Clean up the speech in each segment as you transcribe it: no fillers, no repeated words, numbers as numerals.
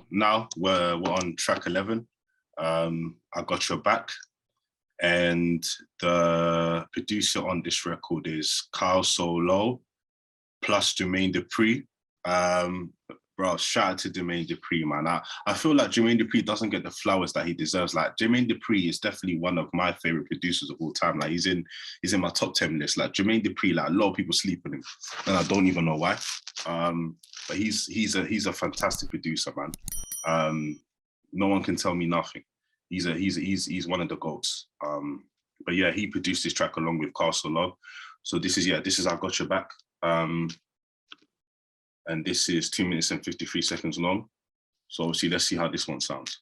Now we're on track 11. I Got Your Back, and the producer on this record is Kyle Solo plus Jermaine Dupri. Bro, shout out to Jermaine Dupri, man. I feel like Jermaine Dupri doesn't get the flowers that he deserves. Like, Jermaine Dupri is definitely one of my favorite producers of all time. Like, he's in my top 10 list. Like, Jermaine Dupri, like, a lot of people sleep on him, and I don't even know why. But he's a fantastic producer, man. No one can tell me nothing. He's one of the GOATs. But yeah, he produced this track along with Castle Love. So this is I Got Your Back. And this is 2 minutes and 53 seconds long. So obviously, let's see how this one sounds.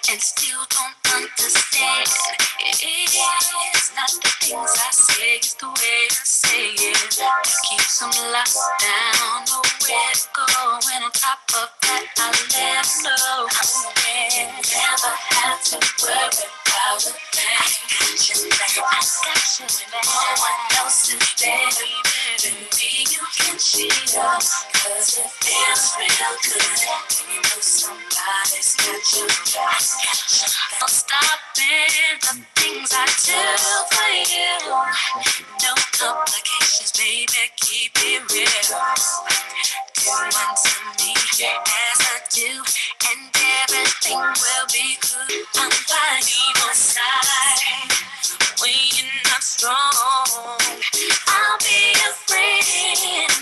And still don't understand. It's not the things I say, it's the way I say it. Keeps them locked down, nowhere to go. And on top of that, I let so never have to worry about a thing. I got you, no one else is there. Than me, you can cheat on, 'cause it feels real good. You know somebody's got you. I'm stopping the things I do for you. No complications, baby, keep it real. Do unto me as I do, and everything will be good. I'm by your side when you're not strong. I'll be a friend.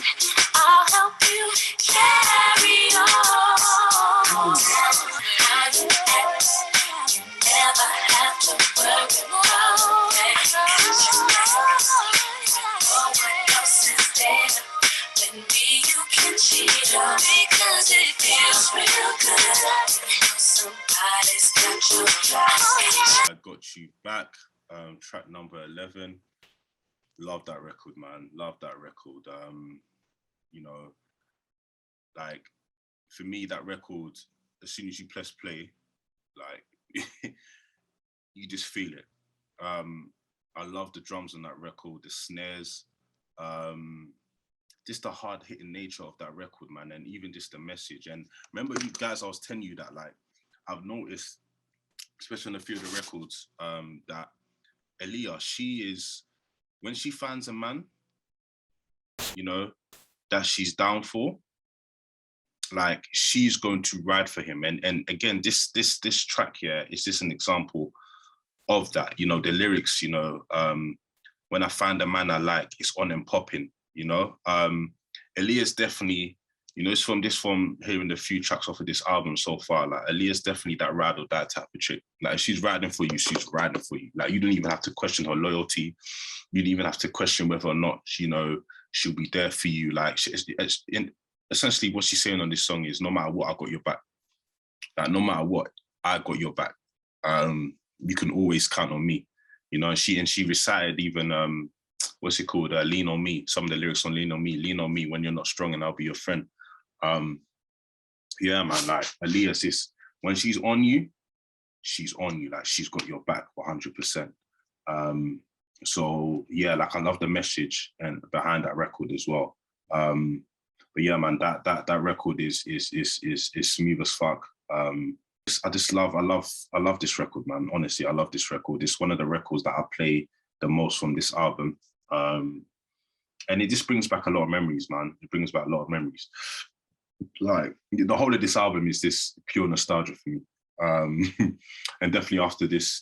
I'll help you carry on. How you act, you never have to worry about it. No one else is there. With me, you can cheat on, because it feels real good. You know somebody's got your back. I Got You Back, track number 11. Love that record, man. Love that record. You know, like, for me, that record, as soon as you press play, like, you just feel it. I love the drums on that record, the snares, just the hard-hitting nature of that record, man, and even just the message. And remember, you guys, I was telling you that, like, I've noticed, especially on a few of the records, that Aaliyah, she is, when she finds a man, you know, that she's down for, like, she's going to ride for him. And again, this track here is just an example of that. You know, the lyrics, you know, when I find a man I like, it's on and popping, you know. Aaliyah's definitely, you know, it's from hearing the few tracks off of this album so far, like, Aaliyah's definitely that ride or die type of chick. Like, if she's riding for you, she's riding for you. Like, you don't even have to question her loyalty. You don't even have to question whether or not, you know, she'll be there for you. Like, essentially what she's saying on this song is, no matter what, I got your back. Like, no matter what, I got your back. You can always count on me, you know. And she recited even, what's it called? Lean on Me. Some of the lyrics on Lean on Me when you're not strong and I'll be your friend. Yeah, man, like, Aaliyah's this, when she's on you, like, she's got your back 100%. So yeah, like, I love the message and behind that record as well. But yeah, man, that record is smooth as fuck. I love this record, man. Honestly, I love this record. It's one of the records that I play the most from this album. And it just brings back a lot of memories, man. It brings back a lot of memories. Like, the whole of this album is this pure nostalgia for me. And definitely after this,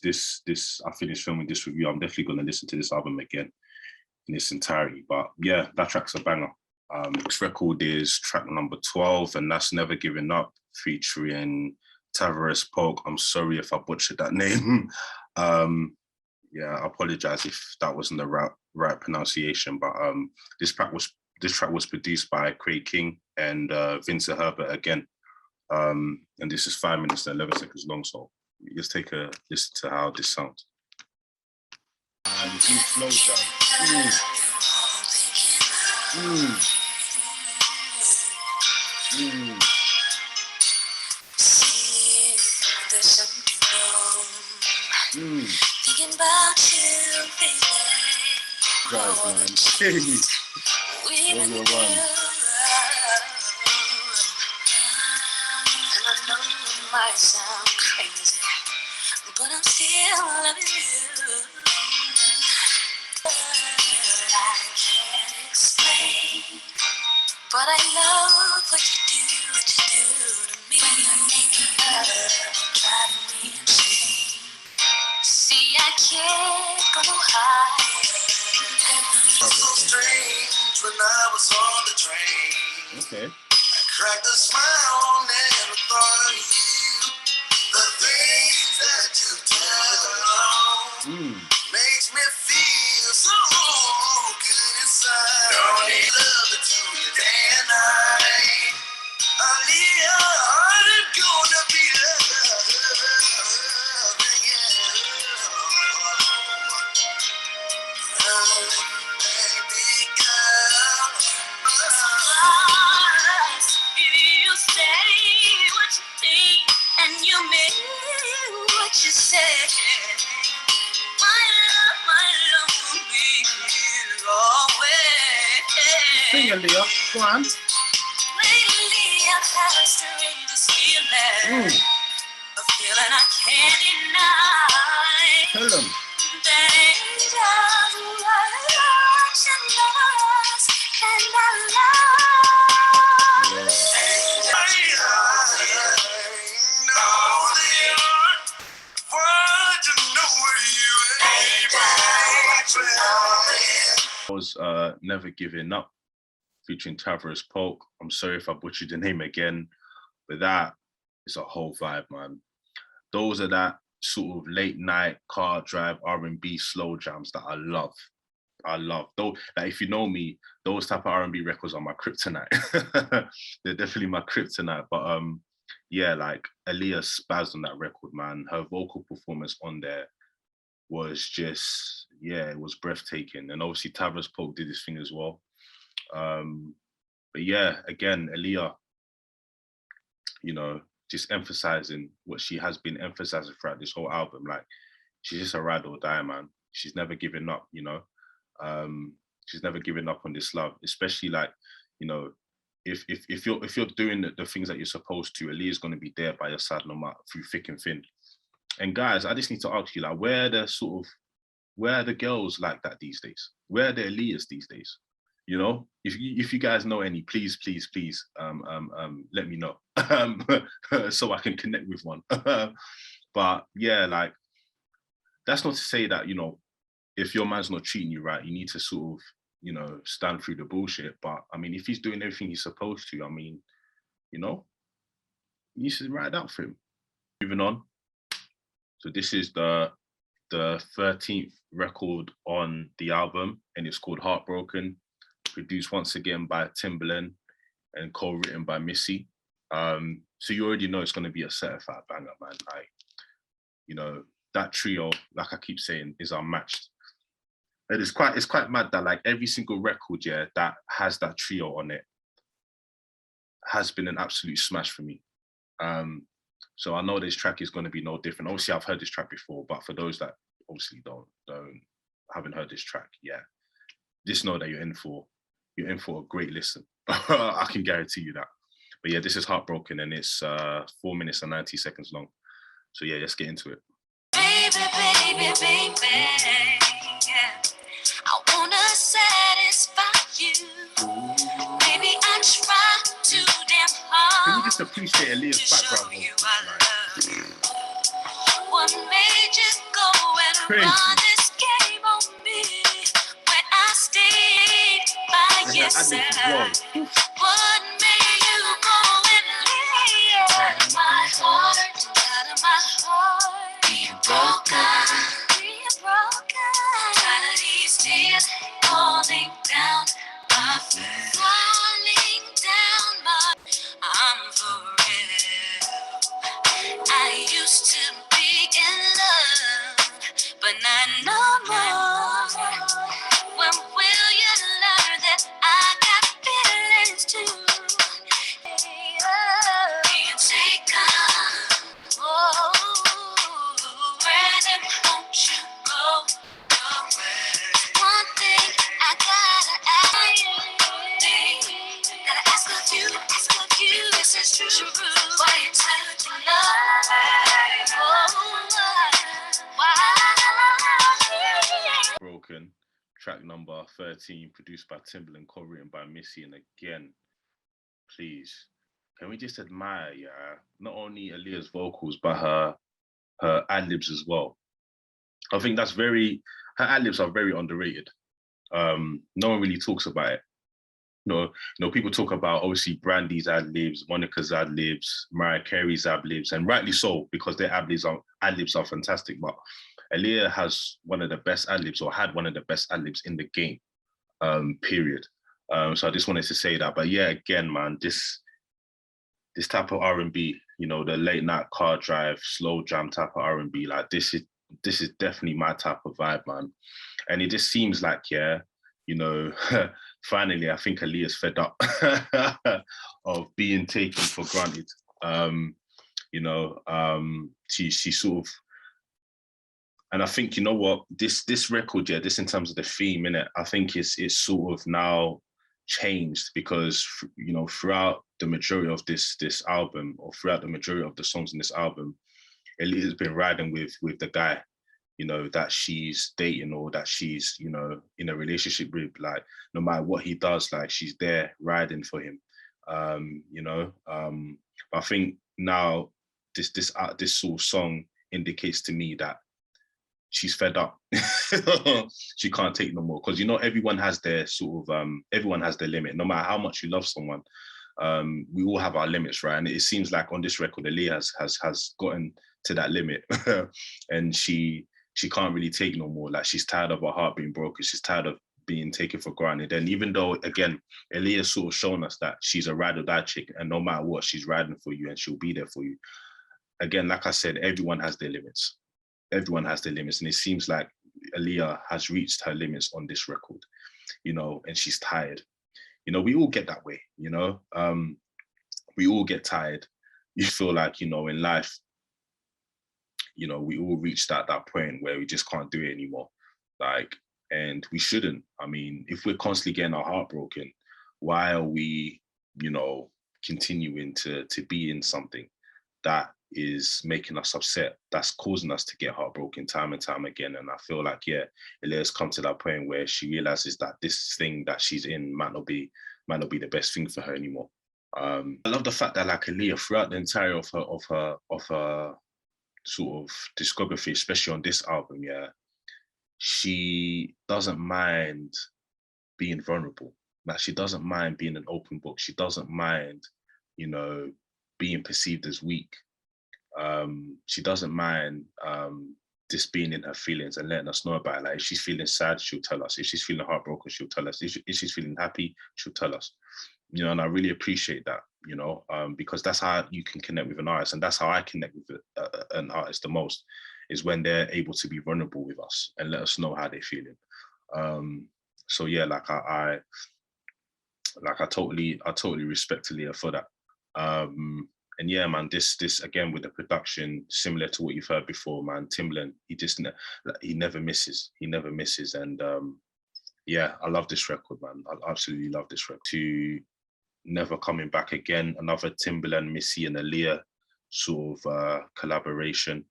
I finished filming this review, I'm definitely going to listen to this album again in its entirety. But yeah, that track's a banger. This record is track number 12, and that's Never Giving Up, featuring Tavares Polk. I'm sorry if I butchered that name. Yeah, I apologize if that wasn't the right pronunciation, but this track was produced by Craig King and Vincent Herbert again. And this is 5 minutes and 11 seconds long, so let's take a listen to how this sounds. And he flows down. Thinking about you, baby. Guys, man. Jeez. We've been All the one. And I know it might sound crazy, but I'm still loving you. I can't explain, but I love what you do to me. Driving me insane. See, I can't go no higher. So strange when I was on the train. Okay. I cracked a smile, never thought of you. The things that you tell makes me feel so good inside. Don't need love to do you day and night. Aaliyah, I'm gonna be loving you. Baby girl. You say what you think and you mean what you say. My love will be here always. Sing, Aaliyah. Go on. Lately I've had a strange feeling, a feeling I can't deny. Tell them. Was Never Giving Up featuring Tavares Polk. I'm sorry if I butchered the name again, but that is a whole vibe, man. Those are that sort of late night car drive R&B slow jams that I love. Though, like, if you know me, those type of R&B records are my kryptonite. They're definitely my kryptonite. But yeah, like Aaliyah spazzed on that record, man. Her vocal performance on there was just, yeah, it was breathtaking. And obviously Tavares Polk did his thing as well. But yeah, again, Aaliyah, you know, just emphasizing what she has been emphasizing throughout this whole album. Like, she's just a ride or die, man. She's never giving up, you know. She's never giving up on this love, especially like, you know, if you're doing the things that you're supposed to, Aaliyah's going to be there by your side no matter through thick and thin. And guys, I just need to ask you, like, where are the girls like that these days? Where are the Aaliyahs these days? You know, if you guys know any, please, let me know so I can connect with one. But yeah, like, that's not to say that, you know, if your man's not treating you right, you need to sort of, you know, stand through the bullshit. But I mean, if he's doing everything he's supposed to, I mean, you know, you should ride out for him. Moving on. So this is the 13th record on the album, and it's called Heartbroken, produced once again by Timbaland and co-written by Missy. So you already know it's going to be a certified banger, man. Like, you know, that trio, like I keep saying, is unmatched. And it's quite mad that like every single record, yeah, that has that trio on it has been an absolute smash for me. So I know this track is going to be no different. Obviously, I've heard this track before, but for those that obviously haven't heard this track, yeah, just know that you're in for a great listen. I can guarantee you that. But yeah, this is Heartbroken, and it's 4 minutes and 90 seconds long. So yeah, let's get into it. Baby, yeah. I wanna satisfy you. Maybe I try too damn hard. Can you just appreciate Aaliyah's background? What made you go and run this game on me when I stayed by your side? What made you go and leave out of my heart, being broken, tired of these tears falling down my face, I'm for real. I used to be in love, but not no more. When will you learn that I got feelings you, this is true. Why you turn to love? Oh, why? Broken, track number 13, produced by Timbaland, co-written by Missy. And again, please, can we just admire, not only Aaliyah's vocals, but her ad-libs as well. I think that's her ad-libs are very underrated. No one really talks about it. People talk about obviously Brandy's ad-libs, Monica's ad-libs, Mariah Carey's ad-libs, and rightly so, because their ad-libs are fantastic. But Aaliyah has one of the best ad-libs, or had one of the best ad-libs in the game, period. So I just wanted to say that. But yeah, again, man, this type of R&B, the late night car drive, slow jam type of R&B, like this is definitely my type of vibe, man. And it just seems like, finally, I think Aaliyah's fed up of being taken for granted. She sort of, and I think, you know what, this record, this in terms of the theme, innit, I think it's sort of now changed because, throughout the majority of this album, or throughout the majority of the songs in this album, Aaliyah's been riding with the guy, that she's dating or that she's, in a relationship with. Like, no matter what he does, like, she's there riding for him. I think now this sort of song indicates to me that she's fed up. She can't take no more, because everyone has their sort of everyone has their limit. No matter how much you love someone, we all have our limits, right? And it seems like on this record, Aaliyah has gotten to that limit, and she can't really take no more. Like, she's tired of her heart being broken. She's tired of being taken for granted. And even though, again, Aaliyah's sort of shown us that she's a ride or die chick, and no matter what, she's riding for you and she'll be there for you. Again, like I said, everyone has their limits. Everyone has their limits, and it seems like Aaliyah has reached her limits on this record, and she's tired. We all get that way, we all get tired. You feel like, in life, we all reach that point where we just can't do it anymore. Like, and we shouldn't. I mean, if we're constantly getting our heart broken, why are we, continuing to be in something that is making us upset, that's causing us to get heartbroken time and time again? And I feel like, Aaliyah's come to that point where she realizes that this thing that she's in might not be the best thing for her anymore. I love the fact that, like, Aaliyah, throughout the entirety of her sort of discography, especially on this album, she doesn't mind being vulnerable. Like, she doesn't mind being an open book. She doesn't mind, being perceived as weak. She doesn't mind just being in her feelings and letting us know about it. Like, if she's feeling sad, she'll tell us. If she's feeling heartbroken, she'll tell us. If she's feeling happy, she'll tell us. And I really appreciate that, because that's how you can connect with an artist, and that's how I connect with an artist the most, is when they're able to be vulnerable with us and let us know how they're feeling. So yeah, like I totally respect Aaliyah for that. And yeah, man, this again with the production, similar to what you've heard before, man. Timbaland, he never misses. He never misses. And yeah, I love this record, man. I absolutely love this record. To Never Coming Back Again, another Timbaland, Missy, and Aaliyah sort of collaboration,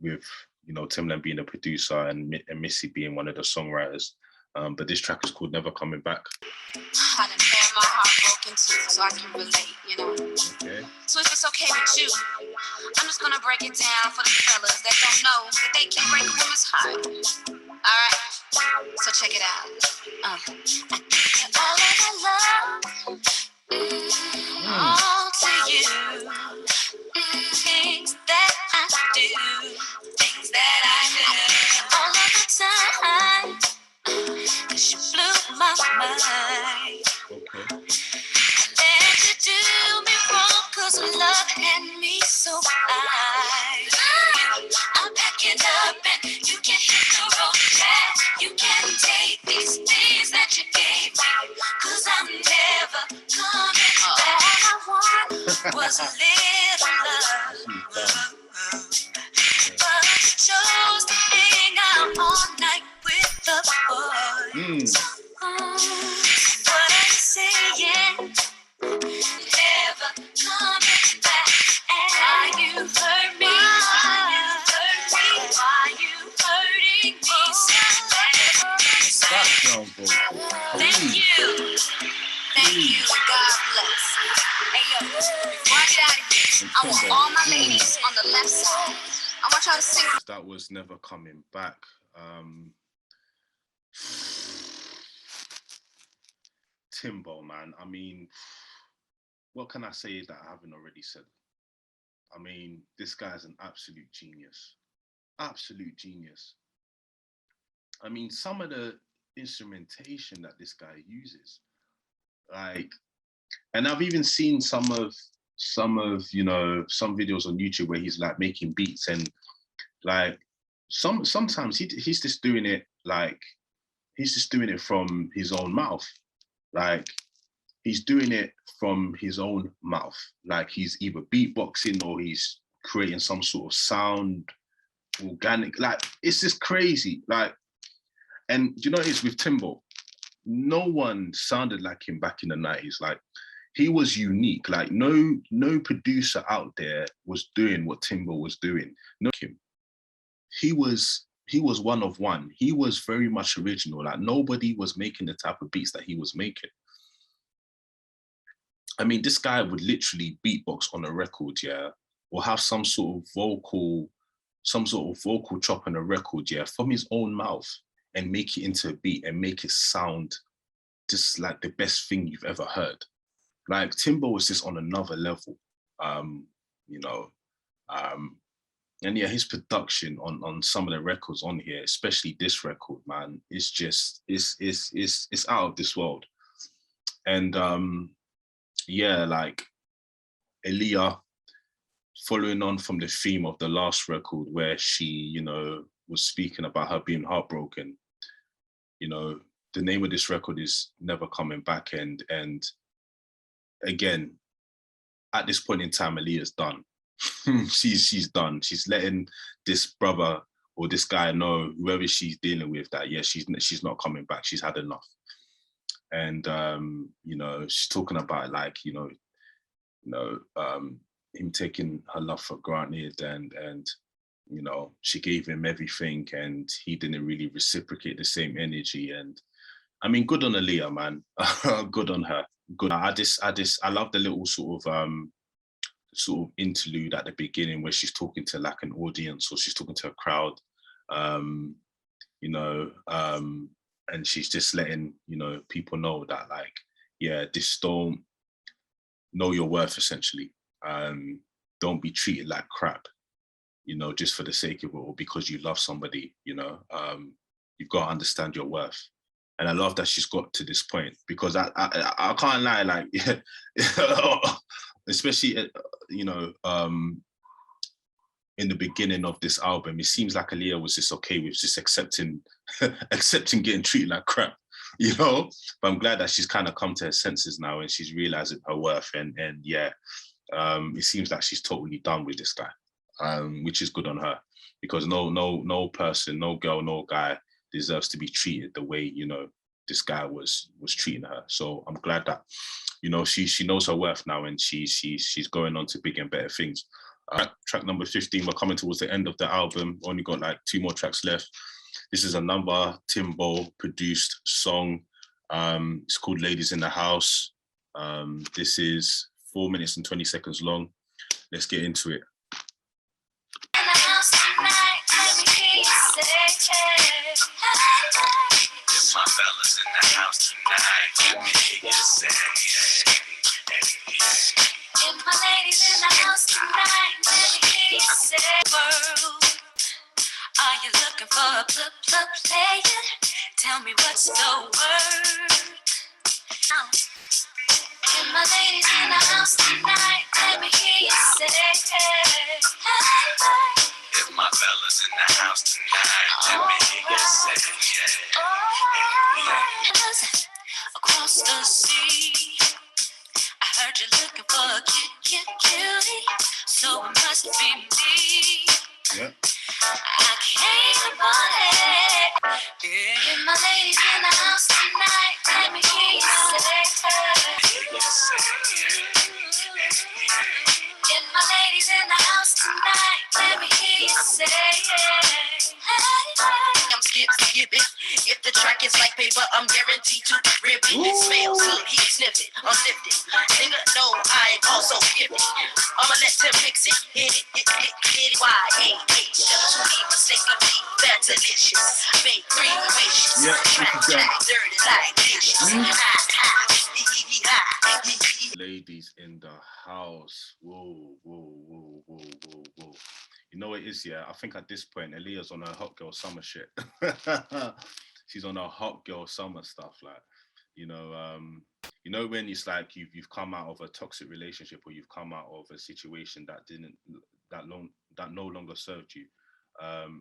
with Timbaland being a producer and Missy being one of the songwriters. But this track is called Never Coming Back. I done had my heart broken too, so I can relate, Okay. So if it's okay with you, I'm just gonna break it down for the fellas that don't know that they can break a woman's heart. Alright, so check it out. I give you all of my love, all to you. Things that I do, things that I do, all of the time. 'Cause you blew my mind. Okay. Let you do me wrong, 'cause love had me so high. I'm packing up and you can hit the road back. You can take these things that you gave me, 'cause I'm never coming back. All I want was a little love. But you chose to hang out all night with the boys. What are you saying? bless. Hey yo, before I get out of here, I want all my ladies on the left side. I want y'all to sing. That was Never Coming Back. Timbo, man. I mean, what can I say that I haven't already said? I mean, this guy's an absolute genius. Absolute genius. I mean, some of the instrumentation that this guy uses, like, and I've even seen some of you know, some videos on YouTube where he's like making beats, and like sometimes he's just doing it like he's just doing it from his own mouth. Like he's doing it from his own mouth. Like he's either beatboxing or he's creating some sort of sound, organic. Like it's just crazy. Like, and you know, it's with Timbo. No one sounded like him back in the 90s. Like he was unique. Like no producer out there was doing what Timbo was doing. No, he was one of one. He was very much original. Like nobody was making the type of beats that he was making. I mean, this guy would literally beatbox on a record, yeah, or have some sort of vocal chop on a record, yeah, from his own mouth and make it into a beat and make it sound just like the best thing you've ever heard. Like Timbo was just on another level, you know. And yeah, his production on some of the records on here, especially this record, man, it's just it's out of this world. And yeah, like Aaliyah, following on from the theme of the last record where she, you know, was speaking about her being heartbroken. You know, the name of this record is Never Coming Back, and again, at this point in time, Aaliyah's done. she's done. She's letting this brother or this guy know, whoever she's dealing with, that yeah, she's not coming back. She's had enough. And you know, she's talking about like, you know, him taking her love for granted, and you know, she gave him everything, and he didn't really reciprocate the same energy. And I mean, good on Aaliyah, man. Good on her. Good. I love the little sort of interlude at the beginning where she's talking to like an audience, or she's talking to a crowd, you know, and she's just letting, you know, people know that like, yeah, just don't know your worth, essentially. Don't be treated like crap, you know, just for the sake of it, or because you love somebody, you know. You've got to understand your worth. And I love that she's got to this point, because I can't lie, like, yeah, especially, you know, in the beginning of this album, it seems like Aaliyah was just okay with just accepting getting treated like crap, you know? But I'm glad that she's kind of come to her senses now, and she's realizing her worth, and yeah, it seems like she's totally done with this guy, which is good on her, because no person, no girl, no guy deserves to be treated the way, you know, this guy was treating her. So I'm glad that, you know, she knows her worth now, and she's going on to bigger and better things. Track number 15, we're coming towards the end of the album. Only got like 2 more tracks left. This is another Timbo produced song. It's called Ladies in the House. This is 4 minutes and 20 seconds long. Let's get into it. My fellas in the house tonight, let me hear you say, if my ladies in the house tonight, let me hear you say, world, are you looking for a player? Tell me what's the word. If my ladies in the house tonight, let me hear you say, if my fellas in the house tonight, let me hear you say, across the sea, I heard you're looking for a cutie, so it must be me. Yeah. I came on it. If my ladies in the house tonight, let me hear you say, if my ladies in the house tonight, let me hear you say, I'm skip it. If the track is like like paper, I'm guaranteed to rip it. Smells good, he sniff it, I'm lifted. Nigga, no, I ain't also giving. I'ma let him mix it, hit it, Y-A-H. To me, mistakenly, that's delicious. Make 3 wishes, track, dirty like dishes. Ladies in the house. Whoa, whoa, whoa, whoa, whoa, whoa. You know what it is, yeah? I think at this point, Aaliyah's on her hot girl summer shit. She's on her hot girl summer stuff, like, you know when it's like you've come out of a toxic relationship, or you've come out of a situation that no longer served you.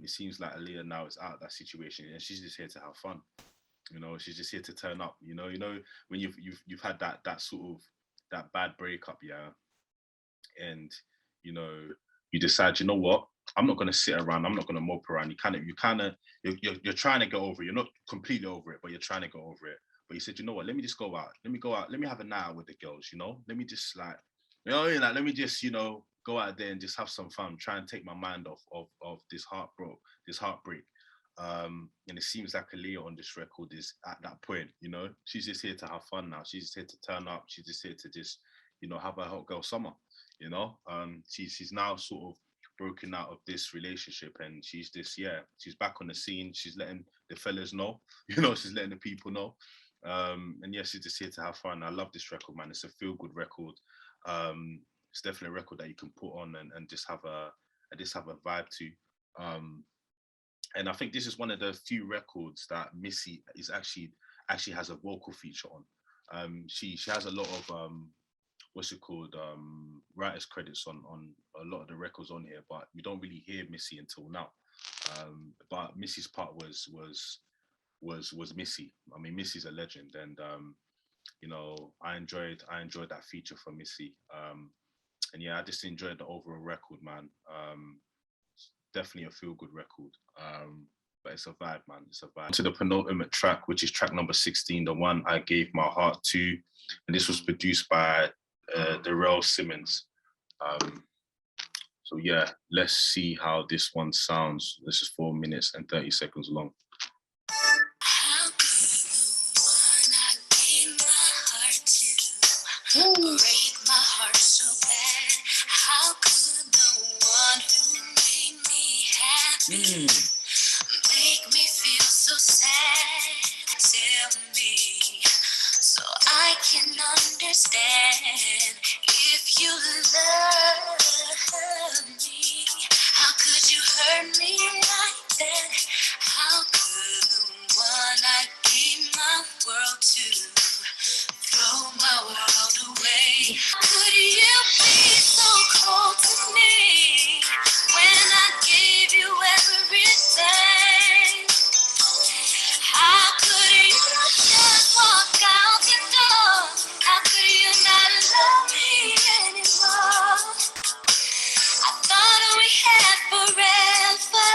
It seems like Aaliyah now is out of that situation, and she's just here to have fun. You know, she's just here to turn up. You know when you've had that sort of that bad breakup, yeah, and you know you decide, you know what, I'm not gonna sit around, I'm not gonna mope around. You're trying to get over it. You're not completely over it, but you're trying to get over it. But you said, you know what, let me just go out. Let me have a night out with the girls, you know? Let me just like, let me just, go out there and just have some fun, try and take my mind off of this heartbreak. And it seems like Aaliyah on this record is at that point, she's just here to have fun now. She's just here to turn up. She's just here to just, have a hot girl summer, she's now sort of broken out of this relationship, and she's back on the scene. She's letting the fellas know, she's letting the people know. And yeah, she's just here to have fun. I love this record, man. It's a feel good record. It's definitely a record that you can put on and just have a vibe to. And I think this is one of the few records that Missy is actually has a vocal feature on. She has a lot of writers credits on a lot of the records on here, but you don't really hear Missy until now. But Missy's part was Missy. I mean, Missy's a legend, and I enjoyed that feature for Missy. And yeah, I just enjoyed the overall record, man. Definitely a feel good record. But it's a vibe, man. It's a vibe. To the penultimate track, which is track number 16, the one I gave my heart to, and this was produced by Darrell Simmons. So yeah, let's see how this one sounds. This is 4 minutes and 30 seconds long. Break my heart so bad. How could the one who made me happy make me feel so sad? Tell me so I can understand. If you love me, how could you hurt me like that? How could the one I gave my world to throw my world away? Could you be so cold to me when I gave you everything? How could you just walk out the door? How could you not love me anymore? I thought we had forever.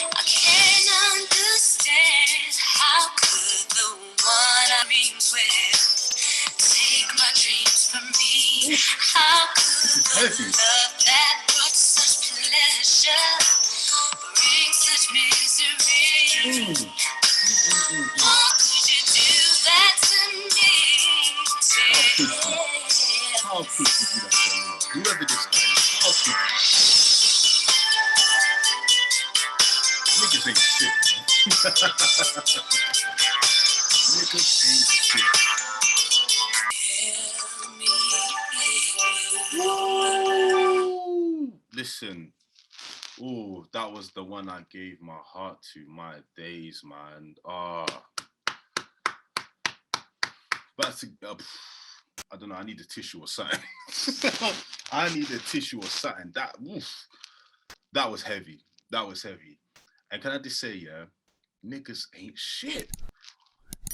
I can't understand. How could the one I dreams with take my dreams from me? How could the love that brought such pleasure bring such misery? How could you do that to me? How could you do that to me? Whoever this guy is, how could you? Niggas ain't shit, man. Niggas ain't shit. Woo! Listen. Oh, that was the one I gave my heart to. My days, man. But I don't know. I need a tissue or something. I need a tissue or something. That was heavy. That was heavy. And can I just say, yeah, niggas ain't shit.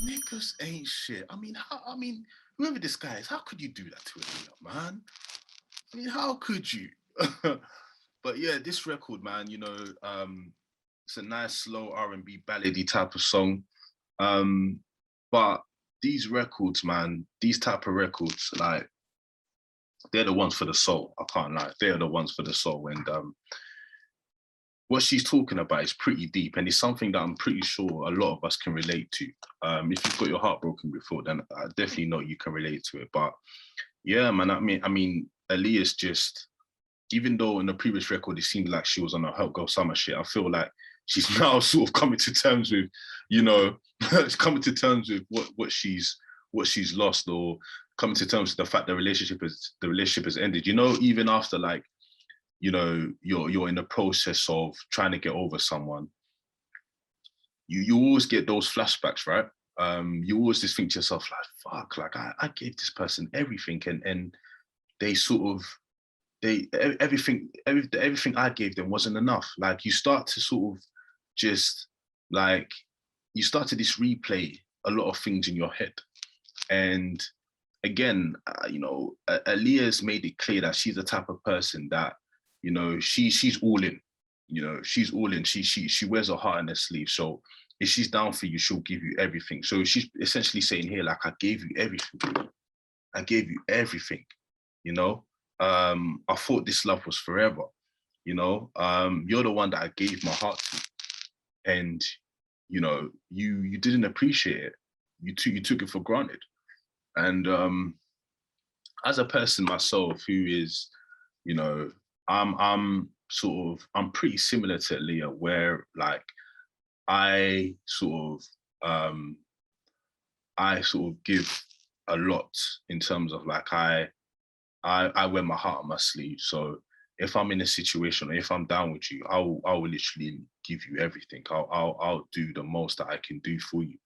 Niggas ain't shit. I mean, whoever this guy is, how could you do that to a nigga, man? I mean, how could you? But yeah, this record, man, it's a nice, slow R&B ballady type of song. But these records, man, these type of records, like, they're the ones for the soul. I can't lie. They're the ones for the soul. And what she's talking about is pretty deep, and it's something that I'm pretty sure a lot of us can relate to. If you've got your heart broken before, then I definitely know you can relate to it. But yeah, man, I mean, Aaliyah's just, even though in the previous record it seemed like she was on a Help Girl Summer shit, I feel like she's now sort of coming to terms with, you know, coming to terms with what she's lost, or coming to terms with the fact the relationship has ended. You know, even after, like, you know, you're in the process of trying to get over someone, you always get those flashbacks, right? You always just think to yourself, like, fuck, like I gave this person everything, and they sort of, everything I gave them wasn't enough. Like, you start to sort of just, like, you start to just replay a lot of things in your head. And again, you know, Aaliyah's made it clear that she's the type of person that, you know, she's all in. You know, she's all in. She wears her heart on her sleeve. So if she's down for you, she'll give you everything. So she's essentially saying here, like, I gave you everything. I gave you everything. You know, I thought this love was forever. You know, you're the one that I gave my heart to, and you know, you didn't appreciate it. You took it for granted. And as a person myself who is, you know, I'm pretty similar to Aaliyah, where, like, I sort of give a lot in terms of, like, I wear my heart on my sleeve. So if I'm in a situation, or if I'm down with you, I will literally give you everything. I'll do the most that I can do for you.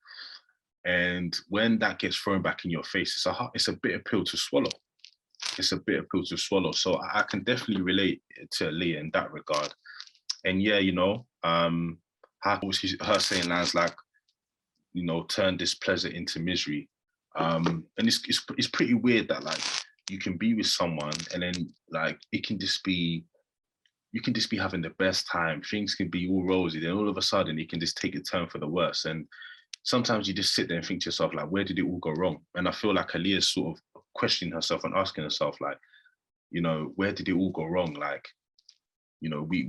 And when that gets thrown back in your face, it's a bitter pill to swallow. It's a bitter pill to swallow. So I can definitely relate to Leah in that regard. And yeah, you know, her saying lines like, you know, turn displeasure into misery. And it's pretty weird that, like, you can be with someone, and then, like, you can just be having the best time. Things can be all rosy, then all of a sudden it can just take a turn for the worse. And sometimes you just sit there and think to yourself, like, where did it all go wrong? And I feel like Aaliyah's sort of questioning herself and asking herself, like, you know, where did it all go wrong? Like, you know, we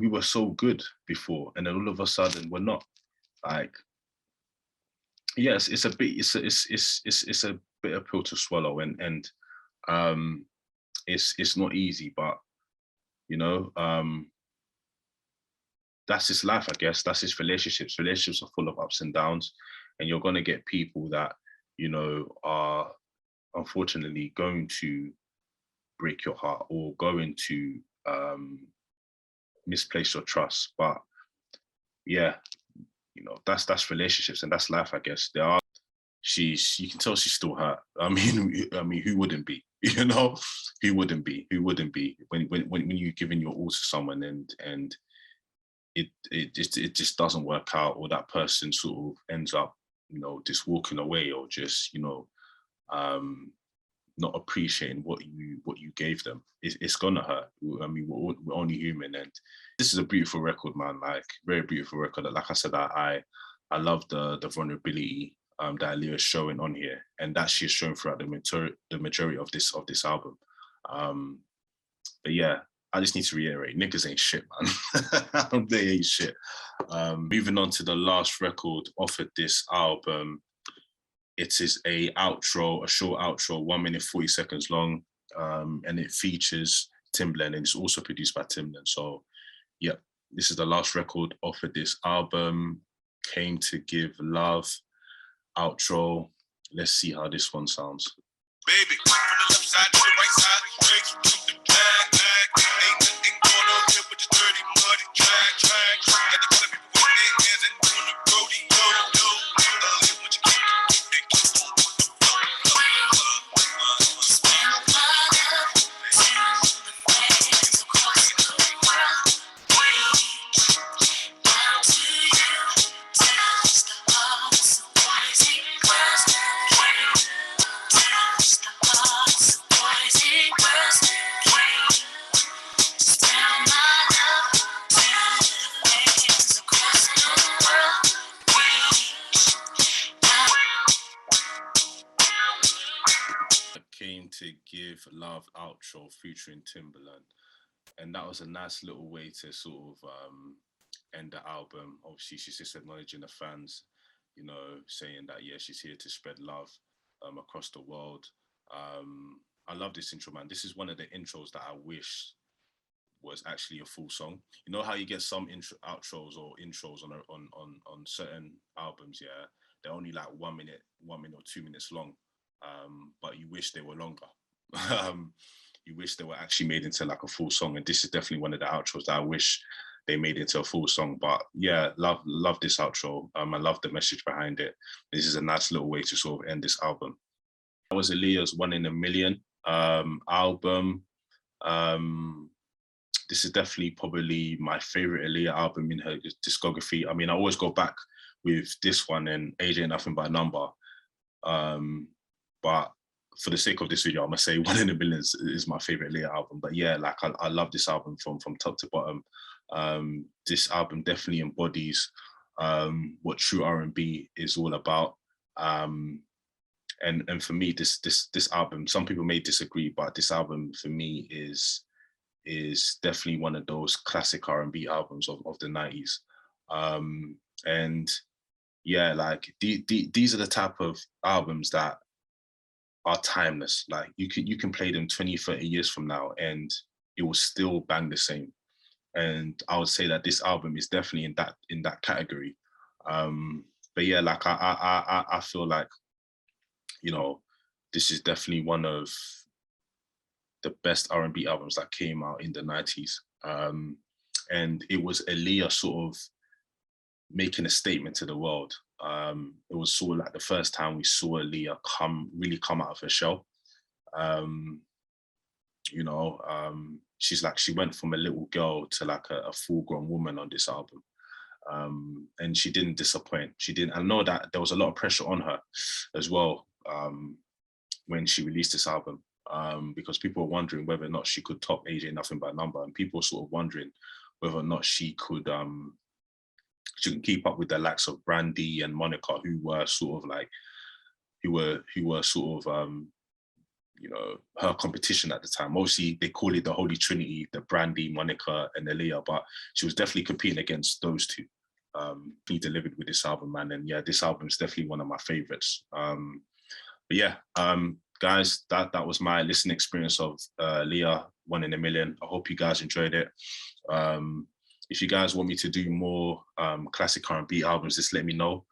were so good before, and then all of a sudden we're not. Like, yes, it's a bitter pill to swallow, and it's not easy, but you know, that's just life, I guess. That's just relationships. Relationships are full of ups and downs, and you're gonna get people that, you know, are unfortunately going to break your heart, or going to misplace your trust. But yeah, you know, that's relationships, and that's life, I guess. You can tell she's still hurt. I mean, who wouldn't be? You know, who wouldn't be? Who wouldn't be when you're giving your all to someone, and it just doesn't work out, or that person sort of ends up, you know, just walking away, or just, you know, not appreciating what you gave them. It's gonna hurt. I mean, we're only human, and this is a beautiful record, man. Like, very beautiful record. Like I said, I love the vulnerability that Aaliyah is showing on here, and that she's shown throughout the majority of this album. But yeah, I just need to reiterate, niggas ain't shit, man. They ain't shit. Moving on to the last record off of this album. It is a short outro, 1 minute 40 seconds long, and it features Timbaland, and it's also produced by Timbaland. So, yeah, this is the last record off of this album. Came to Give Love, outro. Let's see how this one sounds. Baby, from the left side to the right side, straight to the back. Ain't nothing going on here with the dirty, muddy track. Got the other people with their hands and doing the rodeo. What you Came to Give Love outro featuring Timbaland. And that was a nice little way to sort of end the album. Obviously, she's just acknowledging the fans, you know, saying that, yeah, she's here to spread love across the world. I love this intro, man. This is one of the intros that I wish was actually a full song. You know how you get some outros or intros on certain albums, yeah, they're only like 1 minute, 1 minute or 2 minutes long, but you wish they were longer. You wish they were actually made into like a full song, and this is definitely one of the outros that I wish they made into a full song. But yeah, love this outro. I love the message behind it. This is a nice little way to sort of end this album. That was Aaliyah's One in a Million album. This is definitely probably my favorite Aaliyah album in her discography. I mean, I always go back with this one and Age Ain't Nothing But a Number. But for the sake of this video, I'm gonna say One in a Million is my favorite Aaliyah album. But yeah, like I love this album from top to bottom. This album definitely embodies what true R&B is all about. And for me, this album, some people may disagree, but this album for me is definitely one of those classic R&B albums of the 90s. And yeah, like these are the type of albums that are timeless. Like you can play them 20, 30 years from now and it will still bang the same. And I would say that this album is definitely in that category. But yeah, like I feel like, you know, this is definitely one of the best R&B albums that came out in the 90s. And it was Aaliyah sort of making a statement to the world. It was sort of like the first time we saw Aaliyah really come out of her shell. You know, she went from a little girl to like a full-grown woman on this album. And she didn't disappoint. I know that there was a lot of pressure on her as well when she released this album. Because people were wondering whether or not she could top Age Ain't Nothing But a Number, and people were sort of wondering whether or not she could keep up with the likes of Brandy and Monica, who were sort of like who were sort of you know, her competition at the time. Mostly they call it the Holy Trinity, the Brandy, Monica, and Aaliyah, but she was definitely competing against those two. He delivered with this album, man, and yeah, this album is definitely one of my favorites. But yeah, guys, that was my listening experience of Aaliyah, One in a Million. I hope you guys enjoyed it. If you guys want me to do more classic R&B albums, just let me know.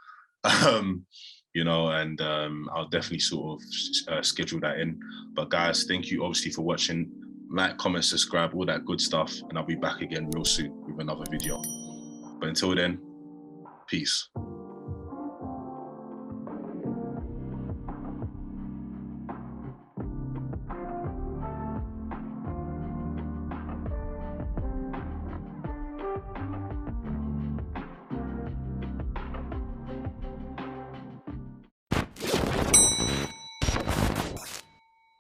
You know, and I'll definitely sort of schedule that in. But guys, thank you obviously for watching. Like, comment, subscribe, all that good stuff, and I'll be back again real soon with another video. But until then, peace.